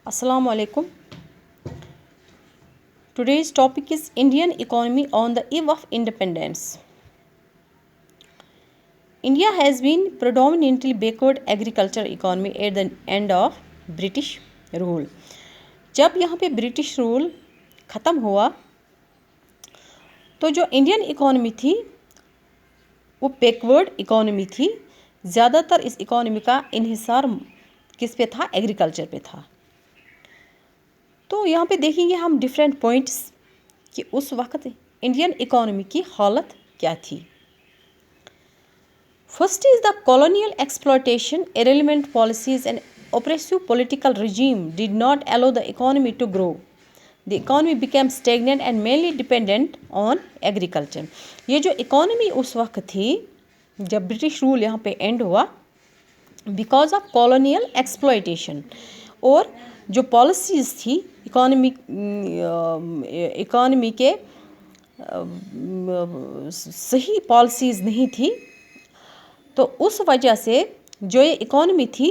Assalamu alaikum. Today's topic is Indian economy on the eve of independence. India has been predominantly backward agriculture economy at the end of British rule. जब यहाँ पे British rule ख़त्म हुआ तो जो Indian economy थी वो backward economy थी. ज़्यादातर इस इकोनॉमी का इन्हिसार किस पे था? एग्रीकल्चर पे था. तो यहाँ पे देखेंगे हम डिफरेंट पॉइंट्स कि उस वक्त इंडियन इकोनॉमी की हालत क्या थी. First is the colonial exploitation, irrelevant policies and oppressive political regime did not allow the economy to grow. The economy became stagnant and mainly dependent on agriculture. ये जो economy उस वक्त थी जब ब्रिटिश रूल यहाँ पे एंड हुआ, because of colonial exploitation, और जो पॉलिसीज़ थी इकोनॉमी के सही पॉलिसीज़ नहीं थी. तो उस वजह से जो ये इकोनॉमी थी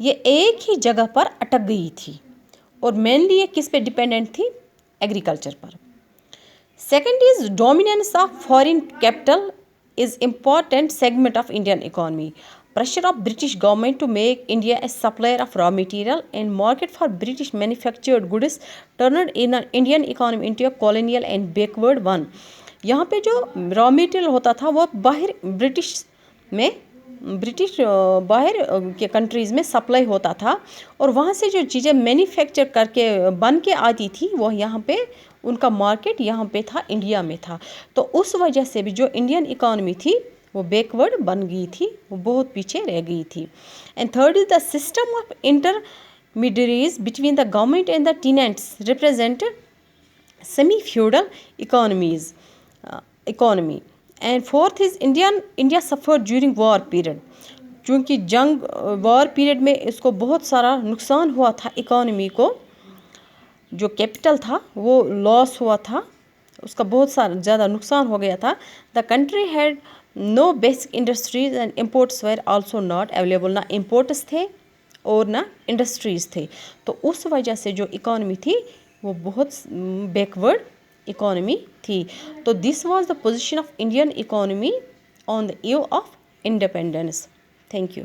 ये एक ही जगह पर अटक गई थी और मेनली ये किस पे डिपेंडेंट थी? एग्रीकल्चर पर. Second is dominance of foreign capital is important segment of Indian economy. Pressure of British government to make India a supplier of raw material and market for British manufactured goods turned in an Indian economy into a colonial and backward one. यहाँ पे जो raw material होता था वो बाहर British बाहर के countries में सप्लाई होता था और वहाँ से जो चीज़ें मैन्युफैक्चर करके बन के आती थी वो यहाँ पे उनका मार्केट यहाँ पे था, इंडिया में था. तो उस वजह से भी जो इंडियन इकोनॉमी थी वो बैकवर्ड बन गई थी, वो बहुत पीछे रह गई थी. And third is the system of intermediaries between the government and the tenants represent semi feudal economy. And fourth is India suffer during war period. चूँकि वॉर पीरियड में इसको बहुत सारा नुकसान हुआ था, इकोनॉमी को जो कैपिटल था वो लॉस हुआ था, उसका बहुत सारा ज़्यादा नुकसान हो गया था. The country had no basic industries and imports were also not available. ना इम्पोर्ट्स थे और ना इंडस्ट्रीज़ थे. तो उस वजह से जो इकोनॉमी थी वो बहुत बैकवर्ड इकोनॉमी थी. तो this was the position of Indian economy on the eve of independence. Thank you.